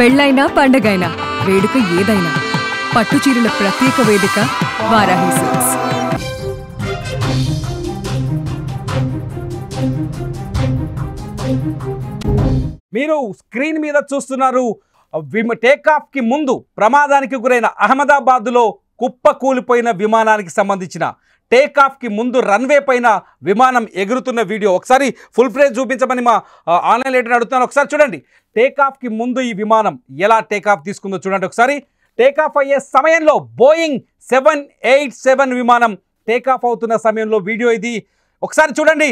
పెళ్ళైనా పండగైనా వేడుక ఏదైనా పట్టుచీరల ప్రత్యేక వేదిక వారాహి సిల్క్స్. మీరు స్క్రీన్ మీద చూస్తున్నారు టేకాఫ్ కి ముందు ప్రమాదానికి గురైన అహ్మదాబాద్లో కుప్ప కూలిపోయిన విమానానికి సంబంధించిన టేకాఫ్ కి ముందు రన్వే పైన విమానం ఎగురుతున్న వీడియో ఒకసారి ఫుల్ ఫ్రేజ్ చూపించమని మా ఆన్లైన్ లెటర్ అడుగుతున్నాను. ఒకసారి చూడండి, టేకాఫ్ కి ముందు ఈ విమానం ఎలా టేకాఫ్ తీసుకుందో చూడండి. ఒకసారి టేకాఫ్ అయ్యే సమయంలో బోయింగ్ 787 విమానం టేకాఫ్ అవుతున్న సమయంలో వీడియో ఇది. ఒకసారి చూడండి,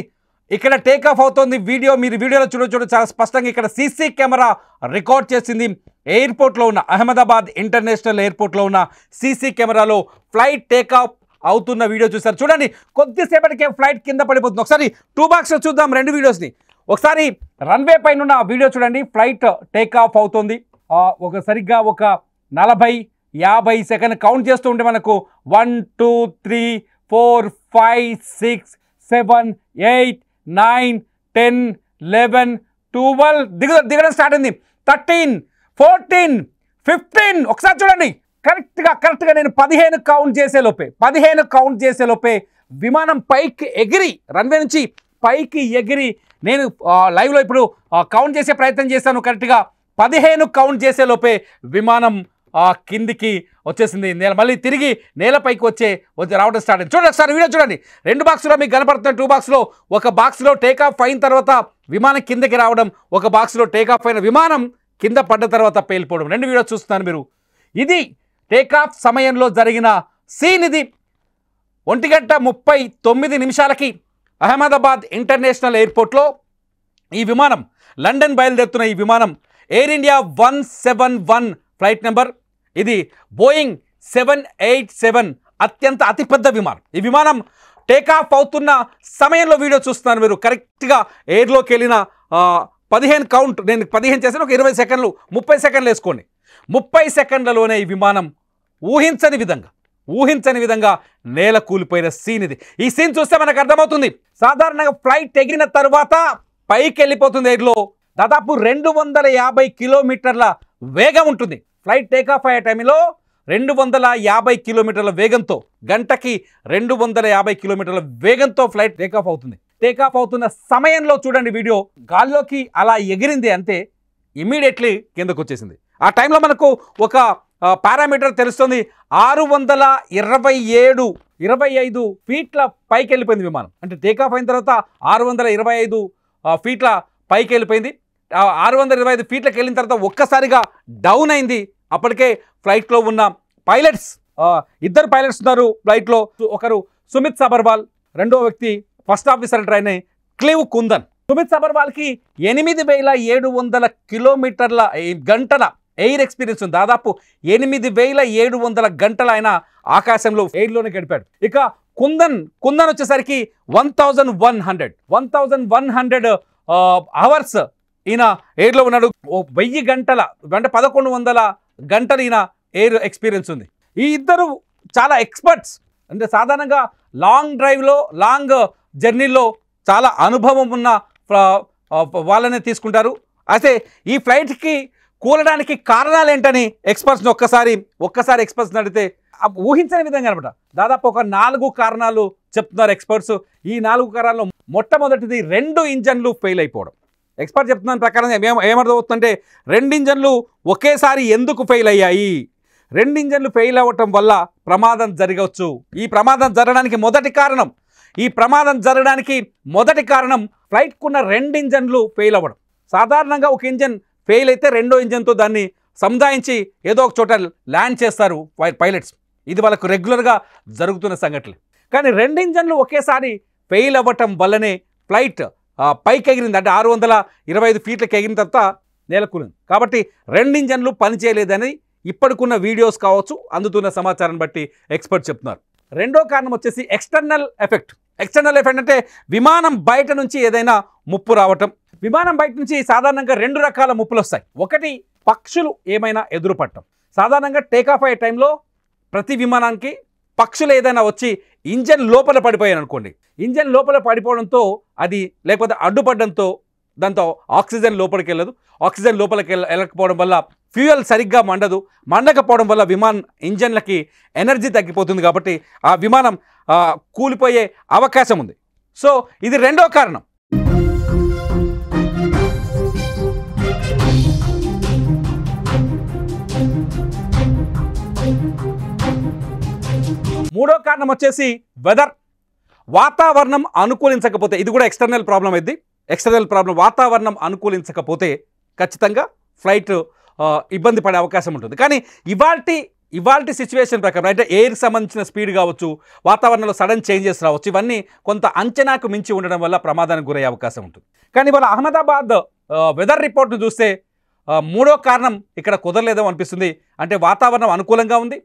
ఇక్కడ టేకాఫ్ అవుతోంది వీడియో. మీరు వీడియోలో చూడొచ్చు చాలా స్పష్టంగా. ఇక్కడ సీసీ కెమెరా రికార్డ్ చేసింది. ఎయిర్పోర్ట్లో ఉన్న అహ్మదాబాద్ ఇంటర్నేషనల్ ఎయిర్పోర్ట్లో ఉన్న సీసీ కెమెరాలో ఫ్లైట్ టేకాఫ్ అవుతున్న వీడియో చూసారు. చూడండి, కొద్దిసేపటికే ఫ్లైట్ కింద పడిపోతుంది. ఒకసారి 2 బాక్స్లో చూద్దాం రెండు వీడియోస్ని. ఒకసారి రన్వే పైన ఉన్న వీడియో చూడండి, ఫ్లైట్ టేకాఫ్ అవుతుంది. సరిగ్గా ఒక 40-50 సెకండ్ కౌంట్ చేస్తూ ఉంటే మనకు 1 2 3 4 5 6 7 8 9 10 11 12 దిగడం స్టార్ట్ అయింది. 13 14 15 ఒకసారి చూడండి, కరెక్ట్గా నేను 15 కౌంట్ చేసే లోపే విమానం పైకి ఎగిరి రన్వే నుంచి పైకి ఎగిరి నేను లైవ్లో ఇప్పుడు కౌంట్ చేసే ప్రయత్నం చేశాను. కరెక్ట్గా 15 కౌంట్ చేసే లోపే విమానం కిందికి వచ్చేసింది. మళ్ళీ తిరిగి నేలపైకి రావడం స్టార్ట్ అయింది. చూడండి ఒకసారి వీడియో చూడండి. 2 బాక్స్లో మీకు కనపడుతున్న 2 బాక్స్లో ఒక బాక్స్లో టేకాఫ్ అయిన తర్వాత విమానం కిందకి రావడం, ఒక బాక్స్లో టేకాఫ్ అయిన విమానం కింద పడ్డ తర్వాత పేలిపోవడం. 2 వీడియో చూస్తున్నాను మీరు. ఇది టేకాఫ్ సమయంలో జరిగిన సీన్. ఇది 1:39 అహ్మదాబాద్ ఇంటర్నేషనల్ ఎయిర్పోర్ట్లో ఈ విమానం లండన్ బయలుదేరుతున్న ఈ విమానం ఎయిర్ ఇండియా 171 ఫ్లైట్ నెంబర్. ఇది బోయింగ్ 787 అతిపెద్ద విమానం. ఈ విమానం టేకాఫ్ అవుతున్న సమయంలో వీడియో చూస్తున్నారు మీరు. కరెక్ట్గా ఎయిర్లోకి వెళ్ళిన 15 కౌంట్, నేను 15 చేశాను, ఒక 20 సెకండ్లు 30 సెకండ్లు వేసుకోండి. 30 సెకండ్లలోనే ఈ విమానం ఊహించని విధంగా నేల కూలిపోయిన సీన్ ఇది. ఈ సీన్ చూస్తే మనకు అర్థమవుతుంది. సాధారణంగా ఫ్లైట్ ఎగిరిన తర్వాత పైకి వెళ్ళిపోతుంది ఎయిర్లో. దాదాపు 250 కిలోమీటర్ల వేగం ఉంటుంది. ఫ్లైట్ టేకాఫ్ అయ్యే టైంలో 250 కిలోమీటర్ల వేగంతో, గంటకి 250 కిలోమీటర్ల వేగంతో ఫ్లైట్ టేకాఫ్ అవుతుంది. టేకాఫ్ అవుతున్న సమయంలో చూడండి వీడియో, గాల్లోకి అలా ఎగిరింది అంతే, ఇమ్మీడియట్లీ కిందకు వచ్చేసింది. ఆ టైంలో మనకు ఒక పారామీటర్ తెలుస్తుంది. 625 ఫీట్ల పైకి వెళ్ళిపోయింది విమానం. అంటే టేకాఫ్ అయిన తర్వాత 625 ఫీట్ల పైకి వెళ్ళిపోయింది. 625 ఫీట్లకు వెళ్ళిన తర్వాత ఒక్కసారిగా డౌన్ అయింది. అప్పటికే ఫ్లైట్లో ఉన్న పైలట్స్, 2 పైలట్స్ ఉన్నారు ఫ్లైట్లో. ఒకరు సుమిత్ సబర్వాల్, రెండో వ్యక్తి ఫస్ట్ ఆఫీసర్ ట్రైన్ క్లివ్ కుందన్. సుమిత్ సబర్వాల్కి 8700 కిలోమీటర్ల గంటల ఎయిర్ ఎక్స్పీరియన్స్ ఉంది. దాదాపు 8700 గంటలు ఆయన ఆకాశంలో ఎయిర్లోనే గడిపాడు. ఇక కుందన్ వచ్చేసరికి 1100 అవర్స్ ఈయన ఎయిర్లో ఉన్నాడు. 1000 గంటల అంటే 1100 గంటలు ఈయన ఎయిర్ ఎక్స్పీరియన్స్ ఉంది. ఈ ఇద్దరు చాలా ఎక్స్పర్ట్స్. అంటే సాధారణంగా లాంగ్ డ్రైవ్లో, లాంగ్ జర్నీలో చాలా అనుభవం ఉన్న వాళ్ళనే తీసుకుంటారు. అయితే ఈ ఫ్లైట్కి కూలడానికి కారణాలు ఏంటని ఎక్స్పర్ట్స్ని ఒక్కసారి ఎక్స్పర్ట్స్ని అడిగితే ఊహించని విధంగా అనమాట. దాదాపు ఒక 4 కారణాలు చెప్తున్నారు ఎక్స్పర్ట్స్. ఈ 4 కారణాల్లో మొట్టమొదటిది 2 ఇంజన్లు ఫెయిల్ అయిపోవడం. ఎక్స్పర్ట్ చెప్తున్న ప్రకారం ఏమర్థమవుతుందంటే 2 ఇంజన్లు ఒకేసారి ఎందుకు ఫెయిల్ అయ్యాయి, 2 ఇంజన్లు ఫెయిల్ అవ్వటం వల్ల ప్రమాదం జరగవచ్చు. ఈ ప్రమాదం జరగడానికి మొదటి కారణం ఫ్లైట్కున్న 2 ఇంజన్లు ఫెయిల్ అవ్వడం. సాధారణంగా ఒక ఇంజన్ ఫెయిల్ అయితే రెండో ఇంజన్తో దాన్ని సంధాయించి ఏదో ఒక చోట ల్యాండ్ చేస్తారు పైలట్స్. ఇది వాళ్ళకు రెగ్యులర్గా జరుగుతున్న సంఘటనలు. కానీ 2 ఇంజన్లు ఒకేసారి ఫెయిల్ అవ్వటం వల్లనే ఫ్లైట్ పైకి ఎగిరింది. అంటే 625 ఫీట్లకి ఎగిరిన తర్వాత నేలకూలింది. కాబట్టి 2 ఇంజన్లు పనిచేయలేదని ఇప్పటికున్న వీడియోస్ కావచ్చు, అందుతున్న సమాచారం బట్టి ఎక్స్పర్ట్ చెప్తున్నారు. రెండో కారణం వచ్చేసి ఎక్స్టర్నల్ ఎఫెక్ట్ అంటే విమానం బయట నుంచి ఏదైనా ముప్పు రావటం. విమానం బయట నుంచి సాధారణంగా 2 రకాల ముప్పులు వస్తాయి. ఒకటి, పక్షులు ఏమైనా ఎదురుపడటం. సాధారణంగా టేకాఫ్ అయ్యే టైంలో ప్రతి విమానానికి పక్షులు ఏదైనా వచ్చి ఇంజన్ లోపల పడిపోయాను అనుకోండి, ఇంజన్ లోపల పడిపోవడంతో అది లేకపోతే అడ్డుపడడంతో దాంతో ఆక్సిజన్ లోపలికి వెళ్ళదు. ఆక్సిజన్ లోపలికి వెళ్ళకపోవడం వల్ల ఫ్యూయల్ సరిగ్గా మండకపోవడం వల్ల విమానం ఇంజన్లకి ఎనర్జీ తగ్గిపోతుంది కాబట్టి ఆ విమానం కూలిపోయే అవకాశం ఉంది. సో ఇది రెండో కారణం. మూడో కారణం వచ్చేసి వెదర్, వాతావరణం అనుకూలించకపోతే. ఇది కూడా ఎక్స్టర్నల్ ప్రాబ్లం అయింది. ఎక్స్టర్నల్ ప్రాబ్లం, వాతావరణం అనుకూలించకపోతే ఖచ్చితంగా ఫ్లైట్ ఇబ్బంది పడే అవకాశం ఉంటుంది. కానీ ఇవాల్టి సిచ్యువేషన్ ప్రకారం అంటే ఎయిర్కి సంబంధించిన స్పీడ్ కావచ్చు, వాతావరణంలో సడన్ చేంజెస్ రావచ్చు, ఇవన్నీ కొంత అంచనాకు మించి ఉండడం వల్ల ప్రమాదానికి గురయ్యే అవకాశం ఉంటుంది. కానీ ఇవాళ అహ్మదాబాద్ వెదర్ రిపోర్ట్ను చూస్తే మూడో కారణం ఇక్కడ కుదరలేదో అనిపిస్తుంది. అంటే వాతావరణం అనుకూలంగా ఉంది,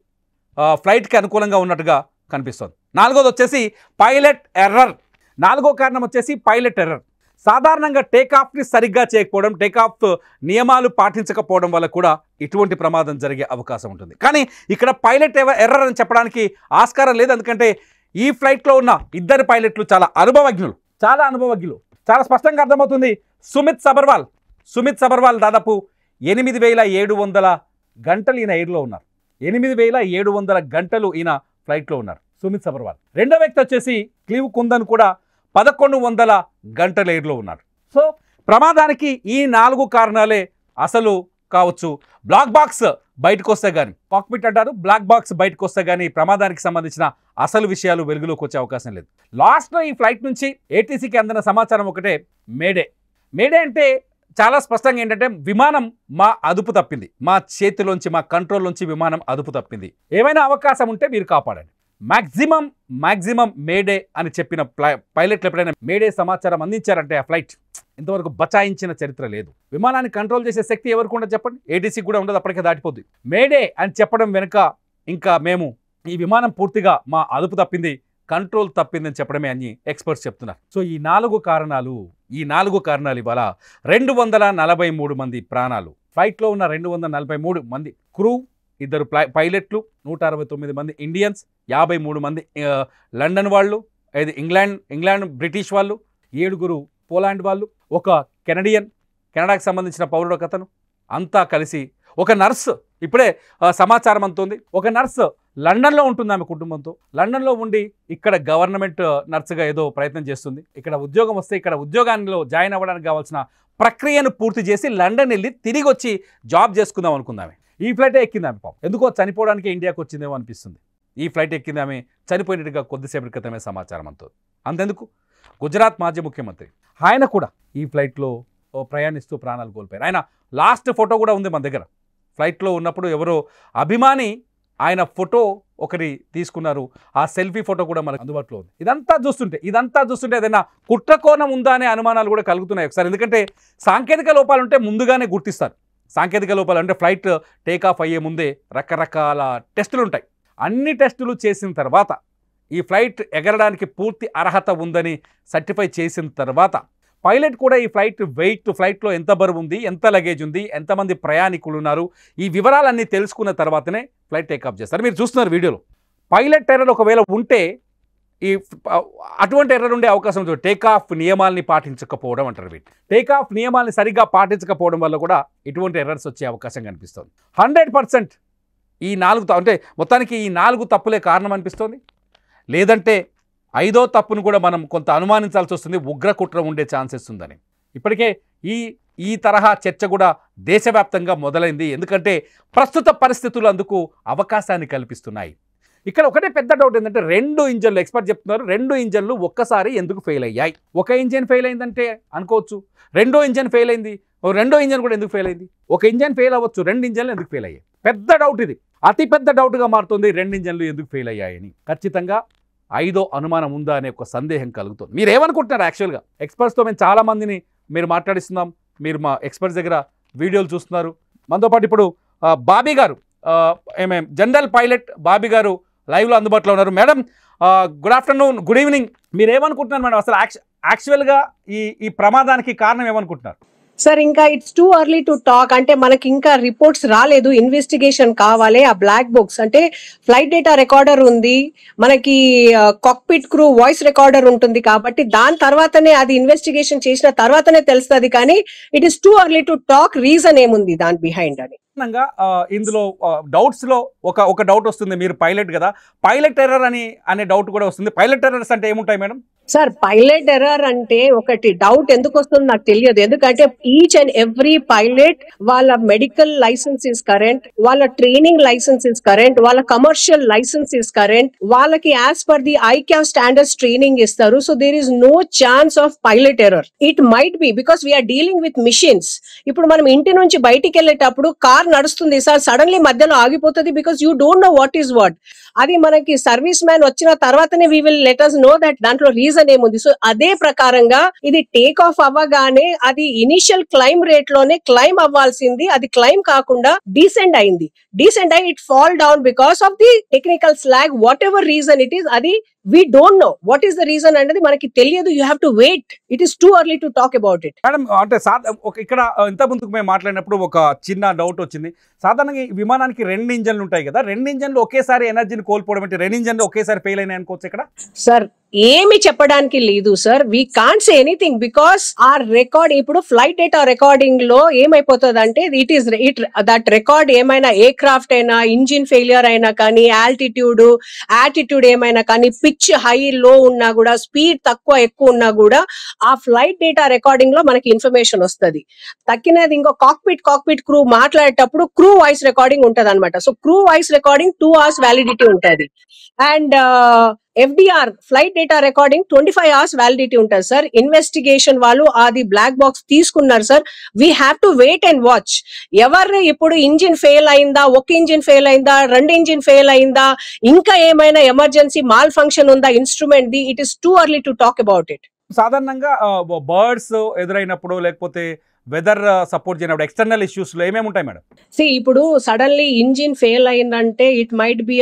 ఫ్లైట్కి అనుకూలంగా ఉన్నట్టుగా కనిపిస్తుంది. నాలుగోది వచ్చేసి పైలట్ ఎర్రర్. నాలుగో కారణం వచ్చేసి పైలట్ ఎర్రర్. సాధారణంగా టేకాఫ్ని సరిగ్గా చేయకపోవడం, టేకాఫ్ నియమాలు పాటించకపోవడం వల్ల కూడా ఇటువంటి ప్రమాదం జరిగే అవకాశం ఉంటుంది. కానీ ఇక్కడ పైలట్ ఎర్రర్ అని చెప్పడానికి ఆస్కారం లేదు. ఎందుకంటే ఈ ఫ్లైట్లో ఉన్న ఇద్దరు పైలట్లు చాలా అనుభవజ్ఞులు. చాలా స్పష్టంగా అర్థమవుతుంది. సుమిత్ సబర్వాల్ దాదాపు 8700 గంటలు ఈయన ఎయిర్లో ఉన్నారు. 8700 గంటలు ఈయన ఫ్లైట్లో ఉన్నారు సుమిత్ సబర్వాల్. రెండో వ్యక్తి వచ్చేసి క్లీవ్ కుందన్ కూడా 1100 గంటల ఎయిర్లో ఉన్నారు. సో ప్రమాదానికి ఈ 4 కారణాలే అసలు కావచ్చు. బ్లాక్ బాక్స్ బయటకు వస్తే కానీ, కాక్పిట్ అంటారు, బ్లాక్ బాక్స్ బయటకు వస్తే కానీ ప్రమాదానికి సంబంధించిన అసలు విషయాలు వెలుగులోకి వచ్చే అవకాశం లేదు. లాస్ట్లో ఈ ఫ్లైట్ నుంచి ఏటీసీకి అందిన సమాచారం ఒకటే, మేడే అంటే చాలా స్పష్టంగా ఏంటంటే విమానం మా అదుపు తప్పింది, మా చేతిలోంచి, మా కంట్రోల్లోంచి విమానం అదుపు తప్పింది, ఏమైనా అవకాశం ఉంటే మీరు కాపాడండి. మ్యాక్సిమం మేడే అని చెప్పిన పైలట్లు ఎప్పుడైనా మేడే సమాచారం అందించారంటే ఆ ఫ్లైట్ ఇంతవరకు బచాయించిన చరిత్ర లేదు. విమానాన్ని కంట్రోల్ చేసే శక్తి ఎవరికి ఉండదు చెప్పండి, ఏటీసీకి కూడా ఉండదు, అప్పటికే దాటిపోద్ది. మేడే అని చెప్పడం వెనుక ఇంకా మేము ఈ విమానం పూర్తిగా మా అదుపు తప్పింది, కంట్రోల్ తప్పిందని చెప్పడమే అని ఎక్స్పర్ట్స్ చెప్తున్నారు. సో ఈ 4 కారణాలు ఇవాళ 243 మంది ప్రాణాలు, ఫ్లైట్లో ఉన్న 243 మంది క్రూ, 2 పైలట్లు, 169 మంది ఇండియన్స్, 53 మంది లండన్ వాళ్ళు, 5 ఇంగ్లాండ్ బ్రిటిష్ వాళ్ళు, 7 పోలాండ్ వాళ్ళు, 1 కెనడాకి సంబంధించిన పౌరుడు ఒకతను, అంతా కలిసి ఒక నర్సు. ఇప్పుడే సమాచారం అందుతుంది, ఒక నర్సు లండన్లో ఉంటుంది ఆమె కుటుంబంతో. లండన్లో ఉండి ఇక్కడ గవర్నమెంట్ నర్సుగా ఏదో ప్రయత్నం చేస్తుంది. ఇక్కడ ఉద్యోగం వస్తే ఇక్కడ ఉద్యోగాల్లో జాయిన్ అవ్వడానికి కావాల్సిన ప్రక్రియను పూర్తి చేసి లండన్ వెళ్ళి తిరిగి వచ్చి జాబ్ చేసుకుందాం అనుకుందామే. ఈ ఫ్లైటే ఎక్కింది ఆమె. పాపం ఎందుకో చనిపోవడానికి ఇండియాకి వచ్చిందేమో అనిపిస్తుంది. ఈ ఫ్లైట్ ఎక్కింది ఆమె, చనిపోయినట్టుగా కొద్దిసేపటి క్రితమే సమాచారం అందుతుంది. అంతెందుకు, గుజరాత్ మాజీ ముఖ్యమంత్రి ఆయన కూడా ఈ ఫ్లైట్లో ప్రయాణిస్తూ ప్రాణాలు కోల్పోయారు. ఆయన లాస్ట్ ఫోటో కూడా ఉంది మన దగ్గర. ఫ్లైట్లో ఉన్నప్పుడు ఎవరో అభిమాని ఆయన ఫోటో ఒకటి తీసుకున్నారు, ఆ సెల్ఫీ ఫోటో కూడా మనకు అందుబాటులో ఉంది. ఇదంతా చూస్తుంటే ఏదైనా కుట్రకోణం ఉందా అనే అనుమానాలు కూడా కలుగుతున్నాయి ఒకసారి. ఎందుకంటే సాంకేతిక లోపాలు ఉంటే ముందుగానే గుర్తిస్తారు. సాంకేతిక లోపాలు అంటే ఫ్లైట్ టేకాఫ్ అయ్యే ముందే రకరకాల టెస్టులు ఉంటాయి. అన్ని టెస్టులు చేసిన తర్వాత ఈ ఫ్లైట్ ఎగరడానికి పూర్తి అర్హత ఉందని సర్టిఫై చేసిన తర్వాత పైలట్ కూడా ఈ ఫ్లైట్లో ఎంత బరువు ఉంది, ఎంత లగేజ్ ఉంది, ఎంతమంది ప్రయాణికులు ఉన్నారు, ఈ వివరాలన్నీ తెలుసుకున్న తర్వాతనే ఫ్లైట్ టేకాఫ్ చేస్తారు. మీరు చూస్తున్నారు వీడియోలో. పైలట్ ఎర్రర్ ఒకవేళ ఉంటే అటువంటి ఎర్రర్ ఉండే అవకాశం ఉంటుంది. టేకాఫ్ నియమాల్ని పాటించకపోవడం అంటారు వీటి. టేకాఫ్ నియమాల్ని సరిగ్గా పాటించకపోవడం వల్ల కూడా ఇటువంటి ఎర్రర్స్ వచ్చే అవకాశం కనిపిస్తుంది. 100% ఈ 4 అంటే మొత్తానికి ఈ 4 తప్పులే కారణం అనిపిస్తుంది. లేదంటే 5వ తప్పును కూడా మనం కొంత అనుమానించాల్సి వస్తుంది, ఉగ్ర కుట్ర ఉండే ఛాన్సెస్ ఉందని. ఇప్పటికే ఈ తరహా చర్చ కూడా దేశవ్యాప్తంగా మొదలైంది. ఎందుకంటే ప్రస్తుత పరిస్థితులు అందుకు అవకాశాన్ని కల్పిస్తున్నాయి. ఇక్కడ ఒకటే పెద్ద డౌట్ ఏంటంటే 2 ఇంజన్లు, ఎక్స్పర్ట్ చెప్తున్నారు 2 ఇంజన్లు ఒక్కసారి ఎందుకు ఫెయిల్ అయ్యాయి? ఒక ఇంజన్ ఫెయిల్ అయిందంటే అనుకోవచ్చు, 2వ ఇంజన్ ఫెయిల్ అయింది, 2వ ఇంజన్ కూడా ఎందుకు ఫెయిల్ అయింది? ఒక ఇంజన్ ఫెయిల్ అవ్వచ్చు, 2 ఇంజన్లు ఎందుకు ఫెయిల్ అయ్యాయి? పెద్ద డౌట్ ఇది, అతి పెద్ద డౌట్గా మారుతుంది. 2 ఇంజన్లు ఎందుకు ఫెయిల్ అయ్యాయని ఖచ్చితంగా 5వ అనుమానం ఉందా అనే ఒక సందేహం కలుగుతుంది. మీరు ఏమనుకుంటున్నారు? యాక్చువల్గా ఎక్స్పర్ట్స్తో మేము చాలామందిని మీరు మాట్లాడిస్తున్నాం, మీరు మా ఎక్స్పర్ట్స్ దగ్గర వీడియోలు చూస్తున్నారు. మనతో పాటు ఇప్పుడు బాబీ గారు, జనరల్ పైలట్ బాబీ గారు లైవ్లో అందుబాటులో ఉన్నారు. Madam, good afternoon, good evening. మీరు ఏమనుకుంటున్నారు మేడం? అసలు యాక్చువల్గా ఈ ప్రమాదానికి కారణం ఏమనుకుంటున్నారు? సార్, ఇంకా it's two early to talk. అంటే మనకి ఇంకా రిపోర్ట్స్ రాలేదు, ఇన్వెస్టిగేషన్ కావాలి. ఆ బ్లాక్ బాక్స్ అంటే ఫ్లైట్ డేటా రికార్డర్ ఉంది, మనకి కాక్పిట్ క్రూ వాయిస్ రికార్డర్ ఉంటుంది, కాబట్టి దాని తర్వాతనే అది ఇన్వెస్టిగేషన్ చేసిన తర్వాతనే తెలుస్తుంది. కానీ it is two early to talk reason ఏముంది దాని బిహైండ్ అని. ఇందులో డౌట్స్లో ఒక డౌట్ వస్తుంది, మీరు పైలట్ కదా, పైలట్ ఎర్రర్ అనే డౌట్ కూడా వస్తుంది. పైలట్ ఎర్రర్స్ అంటే ఏముంటాయి మేడం? సార్ పైలట్ ఎర్రర్ అంటే ఒకటి డౌట్ ఎందుకు వస్తుందో నాకు తెలియదు. ఎందుకంటే ఈచ్ అండ్ ఎవ్రీ పైలట్ వాళ్ళ మెడికల్ లైసెన్స్ ఇస్ కరెంట్, వాళ్ళ ట్రైనింగ్ లైసెన్స్ ఇస్ కరెంట్, వాళ్ళ కమర్షియల్ లైసెన్స్ ఇస్ కరెంట్, వాళ్ళకి as per the ICAO standards training ఇస్తారు. So there is no chance of pilot error. It might be because we're dealing with machines. ఇప్పుడు మనం ఇంటి నుంచి బయటికి వెళ్ళేటప్పుడు కార్ నడుస్తుంది సార్, సడన్లీ మధ్యలో ఆగిపోతుంది because you don't know what is what. అది మనకి సర్వీస్ మ్యాన్ వచ్చిన తర్వాతనే we will let us know that దాంట్లో రీజన్ ఏముంది. సో అదే ప్రకారంగా ఇది టేక్ ఆఫ్ అవ్వగానే అది ఇనిషియల్ క్లైమ్ రేట్ లోనే క్లైమ్ అవ్వాల్సింది, అది క్లైమ్ కాకుండా డీసెంట్ అయింది. డీసెంట్ అయి it fall down because of the technical snag, whatever reason it is. అది we don't know what is the reason అనేది మనకి తెలియదు. you have to wait, it is too early to talk about it. Madam అంటే ఇక్కడ ఇంత ముందుకు మేము మాట్లాడినప్పుడు ఒక చిన్న డౌట్ వచ్చింది. సాధారణంగా ఈ విమానానికి 2 ఇంజన్లు ఉంటాయి కదా, 2 ఇంజన్లు ఒకేసారి ఎనర్జీని కోల్పోవడం అంటే 2 ఇంజన్లు ఒకేసారి ఫెయిల్ అయినాయి అనుకోవచ్చు ఇక్కడ? సార్ ఏమి చెప్పడానికి లేదు sir, we can't say anything because ఆ రికార్డ్ ఇప్పుడు ఫ్లైట్ డేటా రికార్డింగ్ లో ఏమైపోతుంది అంటే దట్ రికార్డ్ ఏమైనా ఎయిర్ క్రాఫ్ట్ అయినా, ఇంజిన్ ఫెయిలియర్ అయినా కానీ, యాటిట్యూడ్ ఏమైనా కానీ, పిచ్ హై లో ఉన్నా కూడా, స్పీడ్ తక్కువ ఎక్కువ ఉన్నా కూడా ఆ ఫ్లైట్ డేటా రికార్డింగ్ లో మనకి ఇన్ఫర్మేషన్ వస్తుంది. తక్కినది ఇంకో కాక్పిట్ క్రూ మాట్లాడేటప్పుడు క్రూ వాయిస్ రికార్డింగ్ ఉంటది అనమాట. So crew voice recording 2 hours validity ఉంటది. And FDR flight data recording 25 hours validity ఉంటుంది సార్. ఇన్వెస్టిగేషన్ వాళ్ళు అది బ్లాక్ బాక్స్ తీసుకున్నారు sir. We have to wait and watch. ఎవరు ఇప్పుడు ఇంజిన్ ఫెయిల్ అయిందా, ఒక ఇంజిన్ ఫెయిల్ అయిందా, 2 ఇంజిన్ ఫెయిల్ అయిందా, ఇంకా ఏమైనా ఎమర్జెన్సీ మాల్ ఫంక్షన్ ఉందా instrument the, it is too early to talk about it. సాధారణంగా బర్డ్స్ ఎదురైనప్పుడు లేకపోతే వెదర్ సపోర్ట్ చేయనప్పుడు ఎక్స్టర్నల్ ఇష్యూస్ లో ఏమేమి ఉంటాయి మేడం? ఇప్పుడు సడన్లీ ఇంజిన్ ఫెయిల్ అయిందంటే ఇట్ మైట్ బి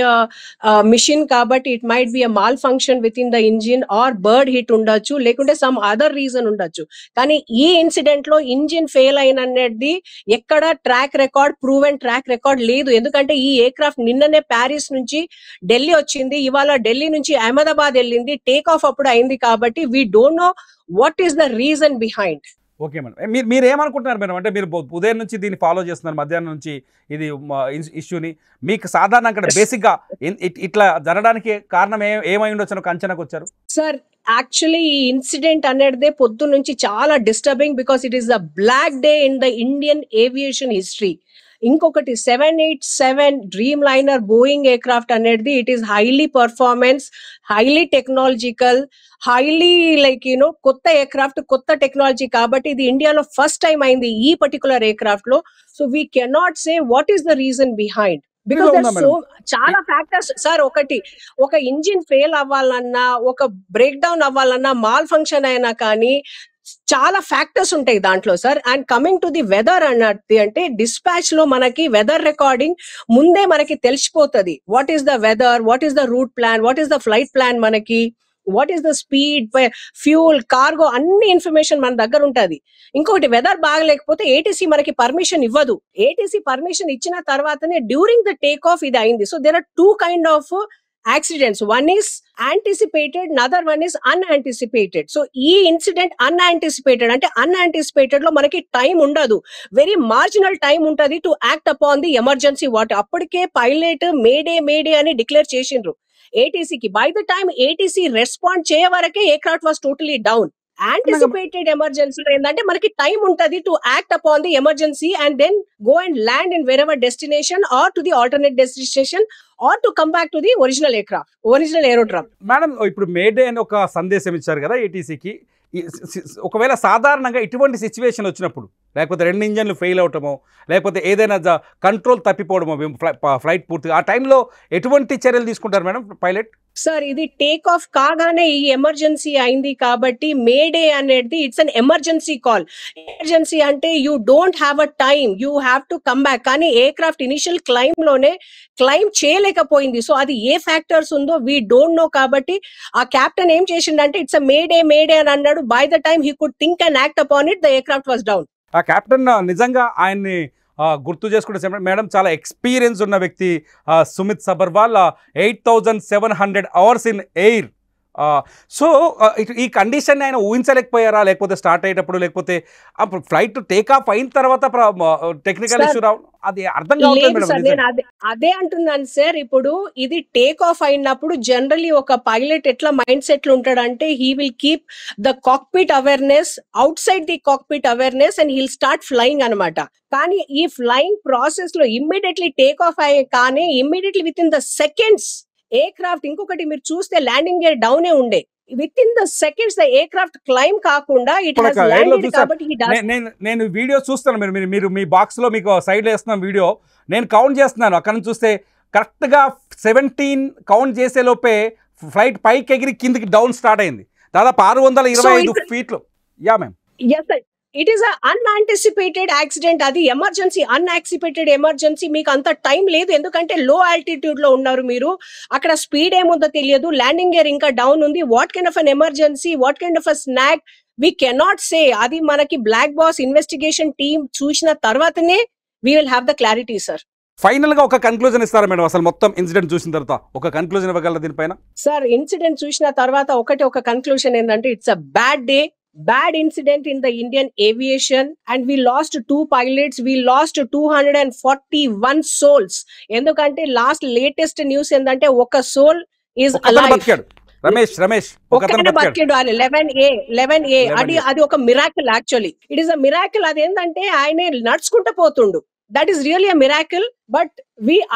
మిషన్ కాబట్టి it might be malfunction with in the engine or bird hit ఉండొచ్చు, లేకుంటే సమ్ అదర్ రీజన్ ఉండొచ్చు. కానీ ఈ ఇన్సిడెంట్ లో ఇంజిన్ ఫెయిల్ అయినది ఎక్కడ ప్రూవెన్ ట్రాక్ రికార్డ్ లేదు. ఎందుకంటే ఈ ఎయిర్ క్రాఫ్ట్ నిన్ననే ప్యారిస్ నుంచి ఢిల్లీ వచ్చింది, ఇవాళ ఢిల్లీ నుంచి అహ్మదాబాద్ వెళ్ళింది, టేక్ ఆఫ్ అప్పుడు అయింది. కాబట్టి we don't know what is the reason behind. Okay madam, మీరు ఏమనుకుంటున్నారు మేడం? అంటే మీరు ఉదయం నుంచి దీన్ని ఫాలో చేస్తున్నారు, మధ్యాహ్నం నుంచి ఇది ఇష్యూని, మీకు సాధారణంగా అక్కడ బేసిక్గా ఇట్లా జరగడానికి కారణం ఏమై ఉండొచ్చు ఒక అంచనాకు వచ్చారు? సార్ యాక్చువల్లీ ఈ ఇన్సిడెంట్ అనేది పొద్దు నుంచి చాలా disturbing because it is the black day in the Indian aviation history. ఇంకొకటి 787 Dreamliner Boeing aircraft అనేది it is highly performance, highly technological, highly కొత్త ఎయిర్ క్రాఫ్ట్, కొత్త టెక్నాలజీ. కాబట్టి ఇది ఇండియాలో ఫస్ట్ టైం అయింది ఈ పర్టికులర్ ఎయిర్ క్రాఫ్ట్ లో. So we cannot say what is the reason behind because so చాలా ఫ్యాక్టర్స్ సార్. ఒక ఇంజిన్ ఫెయిల్ అవ్వాలన్నా, ఒక బ్రేక్ డౌన్ అవ్వాలన్నా, మాల్ ఫంక్షన్ అయినా కానీ చాలా ఫ్యాక్టర్స్ ఉంటాయి దాంట్లో sir. And coming to the weather అన్నది అంటే డిస్పాచ్ లో మనకి వెదర్ రికార్డింగ్ ముందే మనకి తెలిసిపోతుంది. What is the weather, what is the route plan, what is the flight plan, మనకి what is the speed, fuel, cargo, అన్ని ఇన్ఫర్మేషన్ మన దగ్గర ఉంటది. ఇంకొకటి వెదర్ బాగలేకపోతే ఏటీసీ మనకి పర్మిషన్ ఇవ్వదు. ఏటీసీ పర్మిషన్ ఇచ్చిన తర్వాతనే డ్యూరింగ్ ద టేక్ ఆఫ్ ఇది అయింది. So there are 2 kinds of accidents. One is anticipated, another one is unanticipated. So ఈ ఇన్సిడెంట్ unanticipated అంటే unanticipated లో మనకి టైం ఉండదు, వెరీ మార్జినల్ టైం ఉంటది to act upon the emergency. అప్పటికే పైలట్ మేడే అని డిక్లేర్ చేసిండ్రు ఏటీసీకి. By the time ATC respond చేయ వరకే aircraft was totally down. Anticipated emergency ఏంటంటే మనకి టైం ఉంటది to act upon the emergency and then go and land in wherever destination or to the alternate destination or to come back to the original ఏరోడ్రామ్. Madam ఇప్పుడు May Day అని ఒక సందేశం ఇచ్చారు కదా ఏటీసీకి. ఒకవేళ సాధారణంగా ఇటువంటి సిచ్యువేషన్ వచ్చినప్పుడు, లేకపోతే 2 ఇంజన్లు ఫెయిల్ అవటమో, లేకపోతే ఏదైనా కంట్రోల్ తప్పిపోవడమో ఫ్లైట్ పూర్తిగా, ఆ టైంలో ఎటువంటి చర్యలు తీసుకుంటారు మేడం పైలట్? సార్ ఇది టేక్ ఆఫ్ కాగానే ఈ ఎమర్జెన్సీ అయింది కాబట్టి మేడే అనేది it's an emergency call. Emergency అంటే you don't have a time, you have to come back. కానీ ఎయిర్ క్రాఫ్ట్ ఇనిషియల్ క్లైమ్ లోనే క్లైమ్ చేయలేకపోయింది. సో అది ఏ ఫ్యాక్టర్స్ ఉందో వీ డోంట్ నో. కాబట్టి ఆ కెప్టెన్ ఏం చేసిండంటే ఇట్స్ అ మేడే అని అన్నాడు. By the time he could think and act upon it, the aircraft was down. ఆ కెప్టెన్ నిజంగా ఆయన్ని గుర్తు చేసుకుంటే మేడం చాలా ఎక్స్పీరియన్స్ ఉన్న వ్యక్తి Sumit Sabharwal. 8700 hours in air so ఈ కండిషన్ ఆయన ఊహించలేకపోయారా, లేకపోతే స్టార్ట్ అయ్యేటప్పుడు, లేకపోతే అప్పుడు ఫ్లైట్ టేక్ ఆఫ్ అయిన తర్వాత టెక్నికల్ ఇష్యూ రావడం, అది అర్థం కావట్లేదు లేదు సార్, మేడం. నేను అదే అంటున్నాను సార్. ఇప్పుడు ఇది టేక్ ఆఫ్ అయినప్పుడు జనరలీ ఒక పైలట్ ఎట్లా మైండ్ సెట్ లో ఉంటాడంటే he will keep the cockpit awareness outside the cockpit awareness and he'll start flying అనమాట. కానీ ఈ ఫ్లయింగ్ ప్రాసెస్ లో ఇమ్మీడియట్లీ టేక్ ఆఫ్ అయ్యే కానీ immediately with in the seconds aircraft, ఇంకొకటి మీరు చూస్తే ల్యాండింగ్ గేర్ డౌనే ఉండే, with in the seconds the aircraft climb కాకుండా ఇట్ హస్ ల్యాండెడ్. కాబట్టి నేను వీడియో చూస్తాను, మీరు మీ బాక్స్ లో మీకు సైడ్ వేస్తున్నాం వీడియో, నేను కౌంట్ చేస్తున్నాను. అక్కడ నుంచి చూస్తే కరెక్ట్గా 17 కౌంట్ చేసే లోపే ఫ్లైట్ పైకి ఎగిరి కిందికి డౌన్ స్టార్ట్ అయింది, దాదాపు 625 ఫీట్లు. Yeah ma'am. yes sir, it is a unanticipated accident. అది ఎమర్జెన్సీ, అన్ఆక్సిపేటెడ్ ఎమర్జెన్సీ. మీకు అంత టైం లేదు, ఎందుకంటే లో ఆల్టిట్యూడ్ లో ఉన్నారు మీరు, అక్కడ స్పీడ్ ఏముందో తెలియదు, ల్యాండింగ్ గేర్ ఇంకా డౌన్ ఉంది. What kind of an emergency, what kind of a snag we cannot say. అది మనకి బ్లాక్ బాక్స్ ఇన్వెస్టిగేషన్ టీమ్ చూసిన తర్వాతనే we will have the clarity sir. Final గా ఒక కన్క్లూజన్ ఇస్తారా మేడం? అసలు మొత్తం ఇన్సిడెంట్ చూసిన తర్వాత ఒక కన్క్లూజన్ ఇవ్వగలరా దీనిపైన? సార్, ఇన్సిడెంట్ చూసిన తర్వాత ఒక కన్క్లూషన్ ఏంటంటే it's a bad day, bad incident in the Indian aviation, and we lost 2 pilots, we lost 241 souls. ఎందుకంటే లాస్ట్ లేటెస్ట్ న్యూస్ ఏంటంటే ఒక సోల్ is alive. రమేష్ ఒకటే బతికాడు. 11A అది ఒక miracle. Actually it is a miracle. అదేంటంటే ఆయన నడుచుకుంటూ పోతుండు, that is really a miracle. But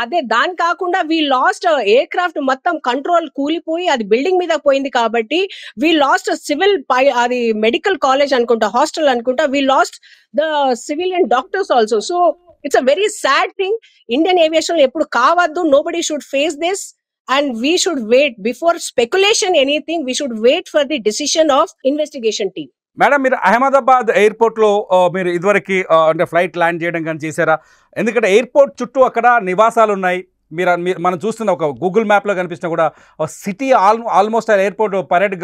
అదే దాని కాకుండా వి లాస్ట్ ఎయిర్ క్రాఫ్ట్ మొత్తం కంట్రోల్ కూలిపోయి అది బిల్డింగ్ మీద పోయింది. కాబట్టి వి లాస్ట్ సివిల్, అది మెడికల్ కాలేజ్ అనుకుంటా, హాస్టల్ అనుకుంటా, we lost the civilian doctors also. So it's a very sad thing. Indian aviation ఎప్పుడు కావద్దు. Nobody should face this and we should wait before speculation anything. We should wait for the decision of investigation team. Madam, మీరు అహ్మదాబాద్ ఎయిర్పోర్ట్లో మీరు ఇదివరకు అంటే flight land చేయడం కానీ చేశారా? ఎందుకంటే ఎయిర్పోర్ట్ చుట్టూ అక్కడ నివాసాలు ఉన్నాయి. మనం చూస్తున్న ఒక గూగుల్ మ్యాప్లో కనిపిస్తున్నా కూడా city almost airport parade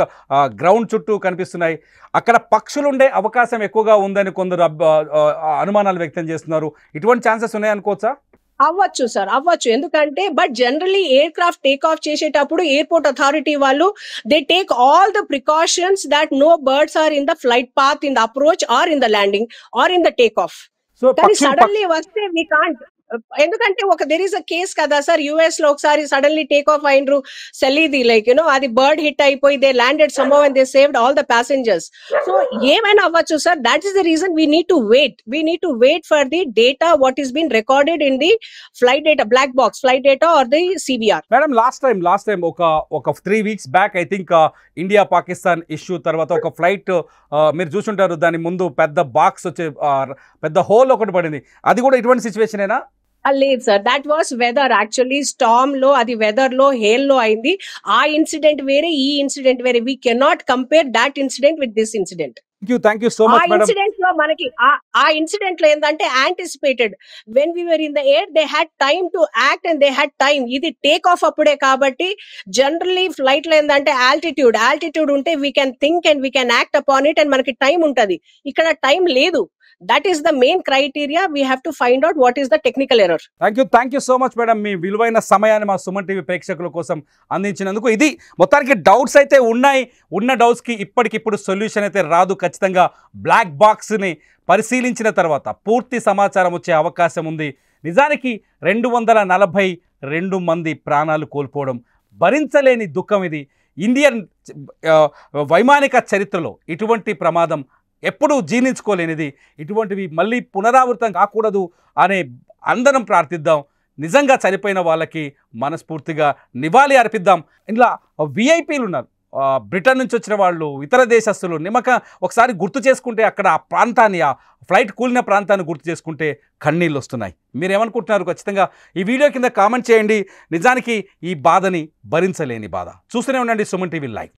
ground చుట్టూ కనిపిస్తున్నాయి. అక్కడ పక్షులు ఉండే అవకాశం ఎక్కువగా ఉందని కొందరు అనుమానాలు వ్యక్తం చేస్తున్నారు. ఇటువంటి ఛాన్సెస్ ఉన్నాయి అనుకోవచ్చా? అవ్వచ్చు సార్, అవ్వచ్చు. ఎందుకంటే but generally aircraft take off చేసేటప్పుడు ఎయిర్పోర్ట్ అథారిటీ వాళ్ళు they take all the precautions that no birds are in the flight path, in the approach or in the landing or in the take off. కానీ suddenly వస్తే we can't. ఎందుకంటే there is a case కదా sir, US లో ఒకసారి suddenly take off అయినరు సెలీది, like అది bird hit అయిపోయి they landed somehow and they saved all the passengers. So ఏమైనా అవ్వచ్చు sir. That is the reason we need to wait for the data what is been recorded in the flight data, black box flight data or the CVR. Madam, last time ఒక 3 weeks back I think India Pakistan issue తర్వాత ఒక flight మీరు చూసుంటారు, దాని ముందు పెద్ద box వచ్చే పెద్ద హోల్ ఒకటి పడింది. అది కూడా ఇటువంటి సిచ్యువేషన్ ఏనా? లేదు sir, that was weather. Actually storm లో, అది వెదర్ లో, హేల్ లో అయింది. ఆ ఇన్సిడెంట్ వేరే, ఈ ఇన్సిడెంట్ వేరే. We cannot compare that incident with this incident. Thank you so much madam. Incident లో మనకి ఆ ఇన్సిడెంట్ లో ఏంటంటే anticipated, when we were in the air they had time to act and they had time. ఇది take off అప్పుడే. కాబట్టి generally flight లో ఏంటంటే ఆల్టిట్యూడ్ ఉంటే we can think and we can act upon it and మనకి time ఉంటది. ఇక్కడ time లేదు. That is the main criteria. We have to find out what is the technical error. Thank you so much madam. మీ విలువైన సమయాన్ని మా Suman TV ప్రేక్షకుల కోసం అందించినందుకు. ఇది మొత్తానికి డౌట్స్ అయితే ఉన్నాయి. ఉన్న డౌట్స్కి ఇప్పటికిప్పుడు సొల్యూషన్ అయితే రాదు. ఖచ్చితంగా బ్లాక్ బాక్స్ని పరిశీలించిన తర్వాత పూర్తి సమాచారం వచ్చే అవకాశం ఉంది. నిజానికి 242 మంది ప్రాణాలు కోల్పోవడం భరించలేని దుఃఖం ఇది. ఇండియన్ వైమానిక చరిత్రలో ఇటువంటి ప్రమాదం ఎప్పుడూ జీర్ణించుకోలేనిది. ఇటువంటివి మళ్ళీ పునరావృతం కాకూడదు అనే అందరం ప్రార్థిద్దాం. నిజంగా చనిపోయిన వాళ్ళకి మనస్ఫూర్తిగా నివాళి అర్పిద్దాం. ఇలా విఐపీలు ఉన్నారు, బ్రిటన్ నుంచి వచ్చిన వాళ్ళు, ఇతర దేశస్తులు. ఒకసారి గుర్తు చేసుకుంటే అక్కడ ఆ ప్రాంతాన్ని, ఆ ఫ్లైట్ కూలిన ప్రాంతాన్ని గుర్తు చేసుకుంటే కన్నీళ్ళు వస్తున్నాయి. మీరేమనుకుంటున్నారు? ఖచ్చితంగా ఈ వీడియో కింద కామెంట్ చేయండి. నిజానికి ఈ బాధని భరించలేని బాధ. చూస్తూనే ఉండండి సుమన్ టీవీ లైవ్.